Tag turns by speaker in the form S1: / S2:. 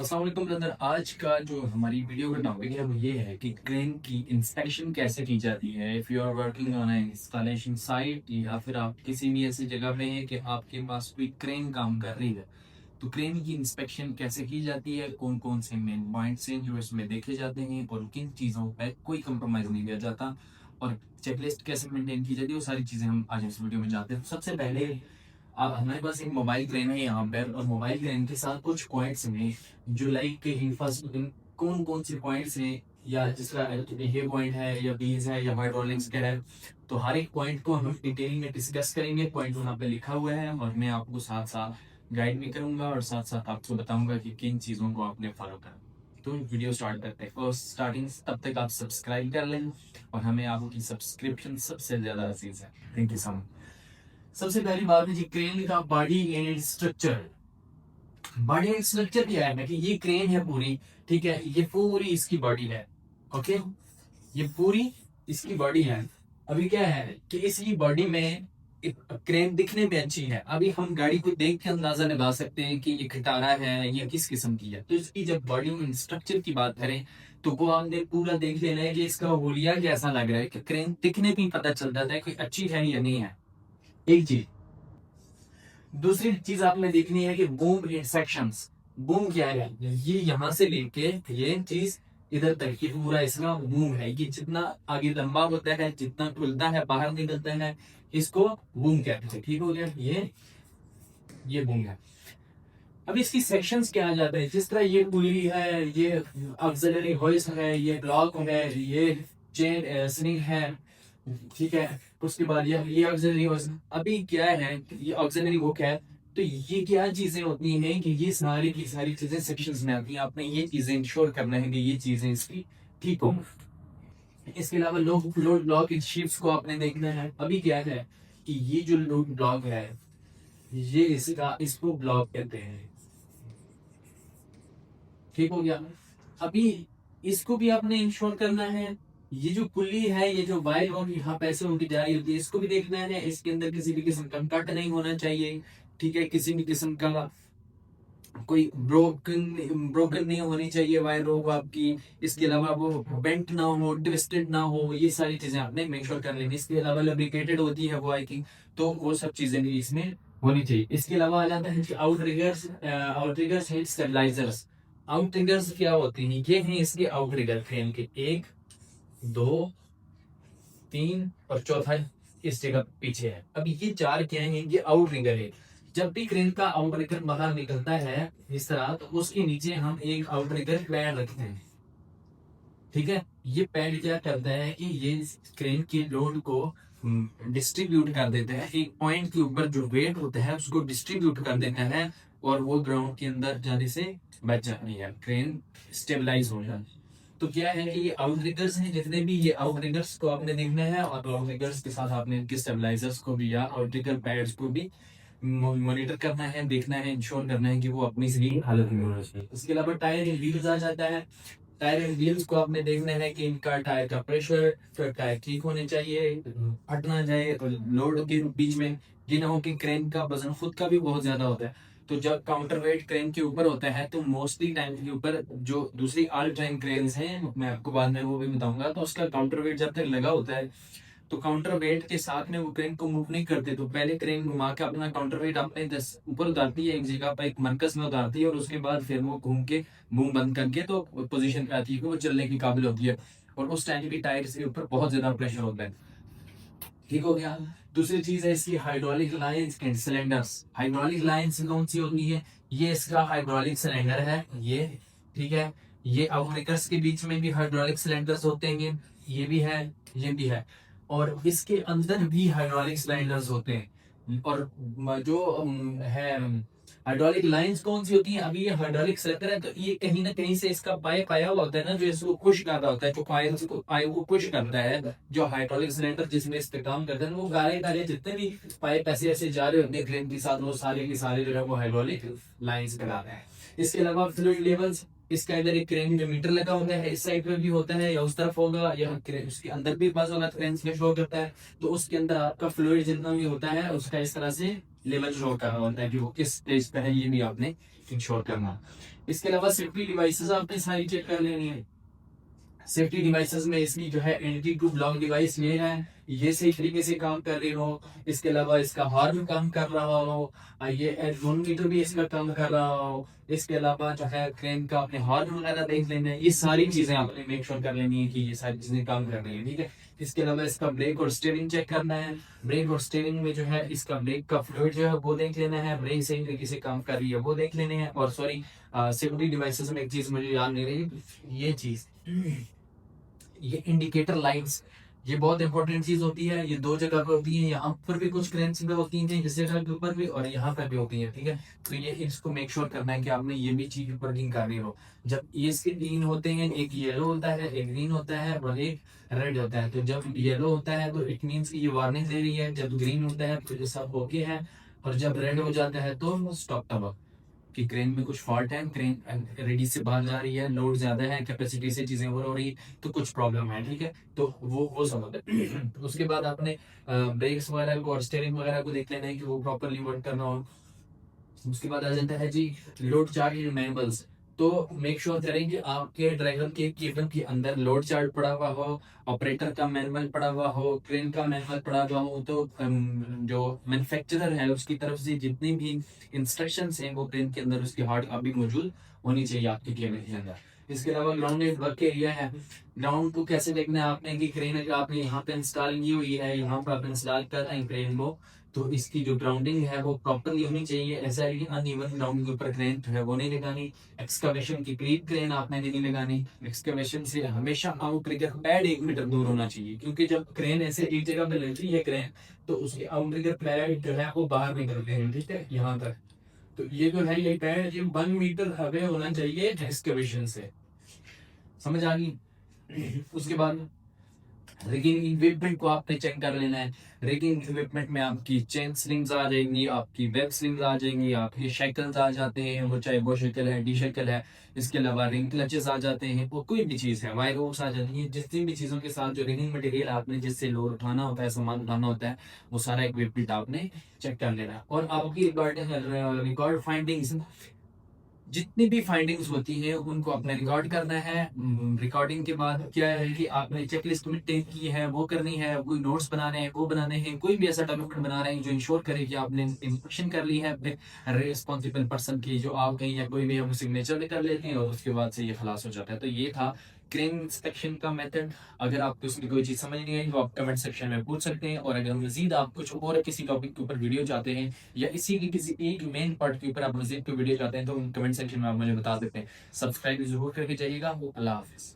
S1: अस्सलाम वालेकुम ब्रदर। आज का जो हमारी वीडियो का टॉपिक है वो ये है कि क्रेन की इंस्पेक्शन कैसे की जाती है। If you are working on installation site या फिर आप किसी भी ऐसी जगह पे हैं कि आपके पास कोई क्रेन काम कर रही है, तो क्रेन की इंस्पेक्शन कैसे की जाती है, कौन कौन से मेन पॉइंट्स हैं जो इसमें देखे जाते हैं और किन चीज़ों पर कोई कंप्रोमाइज़ नहीं किया जाता और चेकलिस्ट कैसे मेंटेन की जाती है, वो सारी चीज़ें हम आज इस वीडियो में जानते हैं। तो सबसे पहले अब हमारे पास एक मोबाइल क्रेन है यहाँ पर, और मोबाइल क्रेन के साथ कुछ पॉइंट्स हैं जो लाइक के फर्स्ट कौन कौन से पॉइंट्स हैं, या जिसका ये पॉइंट है या बीज है या हाइड्रोलिक्स का है। तो हर एक पॉइंट को हम डिटेल में डिस्कस करेंगे। पॉइंट वहाँ पे लिखा हुआ है और मैं आपको साथ साथ गाइड भी करूंगा और साथ साथ आपको बताऊंगा कि किन चीज़ों को आपने फॉलो करना। तो वीडियो स्टार्ट करते हैं। फर्स्ट स्टार्टिंग तब तक आप सब्सक्राइब कर लें और हमें आपकी सब्सक्रिप्शन सबसे ज़्यादा अजीज है। Thank you so much. सबसे पहली बात है जी, क्रेन का body and structure. Body and structure क्या है कि ये क्रेन है पूरी, ठीक है, ये पूरी इसकी बॉडी है। ओके, ये पूरी इसकी बॉडी है। अभी क्या है कि इसकी बॉडी में क्रेन दिखने में अच्छी है। अभी हम गाड़ी को देख के अंदाजा लगा सकते हैं कि ये खटारा है या किस किस्म की है। तो इसकी जब बॉडी एंड स्ट्रक्चर की बात करें तो वो हमने पूरा देख लेना है कि इसका होलिया कैसा लग रहा है, कि क्रेन दिखने में पता चल जाता है कि अच्छी है या नहीं है। एक चीज। दूसरी चीज आपने देखनी है कि बूम इंसेक्शंस। बूम क्या है? ये यहाँ से लेके ये चीज इधर तक, ये पूरा इसका बूम है। ये जितना आगे लंबा होता है, जितना खुलता है, बाहर निकलता है, इसको बूम कहते हैं। ठीक हो गया? ये बूम है। अब इसकी सेक्शंस क्या आ जाते हैं, जिस तरह ये पुली है, ये ऑक्सिलरी होइस्ट है, ये ब्लॉक है, ये चेन स्निंग है, ठीक है। उसके बाद ये ऑक्सिलरी होइस्ट। अभी क्या है, ये ऑक्सिलरी वो क्या है, तो ये क्या चीजें होती हैं कि ये सारी की सारी चीजें सेक्शंस में आती हैं। आपने ये चीजें इंश्योर करना है कि ये चीजें इसकी ठीक हो। इसके अलावा लोड ब्लॉक इन शीप्स को आपने देखना है। अभी क्या है कि ये जो लोड ब्लॉक है, ये इसको ब्लॉक कहते हैं। ठीक हो गया? अभी इसको भी आपने इंश्योर करना है। ये जो पुल्ली है, ये जो वायर और यहाँ पैसे उनकी जा रही होती है, इसको भी देखना है। इसके अंदर किसी भी किस्म का कट नहीं होना चाहिए, ठीक है। किसी भी किस्म का कोई ब्रोकन नहीं होनी चाहिए वायर रोग आपकी। इसके अलावा वो बेंट ना हो, ट्विस्टेड ना हो, ये सारी चीजें आपने मेक श्योर कर लेनी। इसके अलावा लुब्रिकेटेड होती है वो, आई थिंक, तो वो सब चीजें भी इसमें होनी चाहिए। इसके अलावा आ जाता है आउटरिगर्स एंड स्टेबलाइजर्स। आउटरिगर्स क्या होती हैं? ये हैं इसके आउटरिगर फ्रेम के, एक, दो, तीन और चौथा इस जगह पीछे है। अब ये चार क्या है? ये आउटरिगर है। जब भी क्रेन का आउटरिगर बाहर निकलता है इस तरह, तो उसके नीचे हम एक आउटरिगर पैड रखते हैं, ठीक है। ये पैड क्या करता है कि ये क्रेन के लोड को डिस्ट्रीब्यूट कर देता है। एक पॉइंट के ऊपर जो वेट होता है उसको डिस्ट्रीब्यूट कर देता है और वो ग्राउंड के अंदर जाने से बच जाती है, क्रेन स्टेबलाइज हो जाए। तो क्या है कि ये आउटरिगर्स हैं, जितने भी ये आउटरिगर्स को आपने देखना है और आउटरिगर्स के साथ आपने इनके स्टेबलाइजर्स को भी या आउटरिगर पैड्स को भी मॉनिटर करना है, देखना है, इंश्योर करना है कि वो अपनी सही हालत में होना चाहिए। इसके अलावा टायर एंड व्हील्स आ जाता है। टायर एंड व्हील्स को आपने देखना है कि इनका टायर का प्रेशर, फिर टायर ठीक होने चाहिए, फट ना जाए और लोड के बीच में ये ना हो कि क्रेन का वजन खुद का भी बहुत ज्यादा होता है। तो जब काउंटर वेट क्रेन के ऊपर होता है तो मोस्टली टाइम के ऊपर जो दूसरी ऑल टाइम क्रेन्स हैं, मैं आपको बाद में वो भी बताऊंगा, तो उसका काउंटर वेट जब तक लगा होता है तो काउंटर वेट के साथ में वो क्रेन को मूव नहीं करते। तो पहले क्रेन घुमा के अपना काउंटर वेट अपने ऊपर उतारती है, एक जगह पर एक मरकज में उतारती है, और उसके बाद फिर वो घूम के मुंह बंद करके तो पोजीशन पे आती है कि वो चलने की काबिल होती है। और उस टाइम भी टायर के ऊपर बहुत ज्यादा प्रेशर होता है। ठीक हो गया? दूसरी चीज है इसकी hydraulic lines and cylinders. Hydraulic lines कौन सी होती है? ये इसका हाइड्रोलिक सिलेंडर है, ये, ठीक है। ये आउटरिगर्स के बीच में भी हाइड्रोलिक सिलेंडर्स होते हैं, ये भी है, ये भी है। और इसके अंदर भी हाइड्रोलिक सिलेंडर्स होते हैं। और जो है हाइड्रोलिक लाइंस कौन सी होती है? अभी ये हाइड्रोलिक सिलेंडर है, तो ये कहीं ना कहीं से इसका पाइप आया हुआ होता है ना, जो इसको पुश कर रहा होता है, जो पाइप को पुश करता है। जो हाइड्रोलिक सिलेंडर जिसमें इस्तेमाल करते हैं, वो गारे गारे जितने भी पाइप ऐसे ऐसे जा रहे होते हैं क्रेन के साथ, वो सारे के सारे जो है वो हाइड्रोलिक लाइंस करा रहे हैं। इसके अलावा फ्लूइड लेवल्स, इसका इधर एक क्रेन में मीटर लगा होता है, इस साइड पे भी होता है या उस तरफ होगा, या उसके अंदर भी पास होगा, क्रेन से शो करता है। तो उसके अंदर आपका फ्लूइड जितना भी होता है उसका इस तरह से लेवल शो कर रहा होता है कि वो किस स्टेज पे है, ये भी आपने इंश्योर करना। इसके अलावा सेफ्टी डिवाइसेस आपने सारी चेक कर लेनी है। सेफ्टी डिवाइसेस में इसकी जो है एंटी टू ब्लॉक डिवाइस ये है, ये सही तरीके से काम कर रही हो। इसके अलावा इसका हॉर्न काम कर रहा हो, ये एडमोमीटर भी इसका काम कर रहा हो। इसके अलावा जो है क्रेन का अपने हॉर्न वगैरह देख लेना है। ये सारी चीजें आपने मेक श्योर कर लेनी है कि ये सारी चीजें काम कर रही है, ठीक है। इसके अलावा इसका ब्रेक और स्टीयरिंग चेक करना है। ब्रेक और स्टीयरिंग में जो है इसका ब्रेक का फ्लूइड जो है वो देख लेना है, ब्रेक सही तरीके से काम कर रही है वो देख लेने हैं। और सॉरी, सेफ्टी डिवाइसेस में एक चीज मुझे याद नहीं रही, ये चीज, ये इंडिकेटर लाइट्स, ये बहुत इंपॉर्टेंट चीज होती है। ये दो जगह पे होती है, यहाँ पर भी कुछ क्रेन्स पे होती हैं इस जगह के ऊपर भी, और यहाँ पर भी होती है, ठीक है। तो ये इसको मेक श्योर करना है कि आपने ये भी चीज वर्किंग करनी हो। जब ये इसके तीन होते हैं, एक येलो होता है, एक ग्रीन होता है और एक रेड होता है। तो जब येलो होता है तो इट मीन्स की ये वार्निंग दे रही है, जब ग्रीन होता है तो ये सब ओके है, और जब रेड हो जाता है तो स्टॉप टबक कि क्रेन में कुछ फॉल्ट है, क्रेन रेडी से बाहर जा रही है, लोड ज्यादा है, कैपेसिटी से चीजें हो रही, तो कुछ प्रॉब्लम है, ठीक है। तो वो सब होता है। तो उसके बाद आपने ब्रेक्स वगैरह को और स्टीयरिंग वगैरह को देख लेना है कि वो प्रॉपरली वर्क करना हो। उसके बाद आ जाता है जी लोड चार्ट मैनुअल्स। तो मेक श्योर करें कि आपके ड्राइवर के केबिन के अंदर लोड चार्ट पड़ा हुआ हो, ऑपरेटर का मैनुअल पड़ा हुआ हो, क्रेन का मैनुअल पड़ा हुआ हो। तो जो मैन्युफैक्चरर है उसकी तरफ से जितनी भी इंस्ट्रक्शंस हैं वो क्रेन के अंदर उसकी हार्ड कॉपी मौजूद होनी चाहिए आपके केबिन के अंदर। इसके अलावा ग्राउंड वर्क एरिया है, ग्राउंड को कैसे देखना है आपने कि क्रेन अगर आपने यहाँ पे इंस्टॉल की हुई है, यहाँ पर आप इंस्टॉल कर रहे हैं क्रेन को, तो इसकी जो ग्राउंडिंग है वो प्रॉपरली होनी चाहिए। ऐसा है कि अनइवन ग्राउंड के ऊपर क्रेन जो है वो नहीं लगानी। एक्सकवेशन की क्रीप क्रेन आपने नहीं लगानी। एक्सकवेशन से हमेशा आउटरिगर पैड 1 मीटर दूर होना चाहिए, क्योंकि जब क्रेन ऐसे एक जगह पे लगती है क्रेन, तो उसके आउटरिगर पैड जो है वो बाहर निकलते हैं, ठीक है, यहाँ तक। तो ये जो है ये पैड ये 1 मीटर अवे होना चाहिए एक्सकवेशन से, समझ आ गई। उसके बाद रिगिंग इक्विपमेंट को आपने चेक कर लेना है। रिगिंग इक्विपमेंट में आपकी चेन स्लिंग्स आ जाएंगी, आपकी वेब स्लिंग्स आ जाएंगी, आपके शेकल्स आ जाते हैं, वो चाहे वो शेकल है, डी शेकल है। इसके अलावा रिंग क्लचेस आ जाते हैं, वो कोई भी चीज़ है, वायर रोप्स आ जाती है। जितनी भी चीज़ों के साथ जो रिगिंग मटेरियल आपने जिससे लोड उठाना होता है, सामान उठाना होता है, वो सारा इक्विपमेंट आपने चेक कर लेना है। और आपकी रिकॉर्ड फाइंडिंग्स, जितनी भी फाइंडिंग्स होती हैं उनको आपने रिकॉर्ड करना है। रिकॉर्डिंग के बाद क्या है कि आपने चेकलिस्ट मेंटेन की है वो करनी है, कोई नोट्स बनाने हैं वो बनाने हैं, कोई भी ऐसा डॉक्यूमेंट बना रहे हैं जो इंश्योर करे कि आपने इंस्पेक्शन कर ली है अपने रिस्पॉन्सिबल पर्सन की, जो आप कहीं या कोई भी हम सिग्नेचर कर लेते हैं और उसके बाद से ये खलास हो जाता है। तो ये था क्रेन इंस्पेक्शन का मेथड। अगर आपको इसकी कोई चीज़ समझ नहीं आई तो आप कमेंट सेक्शन में पूछ सकते हैं, और अगर मजीद आप कुछ और किसी टॉपिक के ऊपर वीडियो चाहते हैं या इसी की किसी एक मेन पार्ट के ऊपर आप मजीद कोई वीडियो चाहते हैं तो कमेंट सेक्शन में आप मुझे बता सकते हैं। सब्सक्राइब जरूर करके जाइएगा। अल्लाह हाफिज़।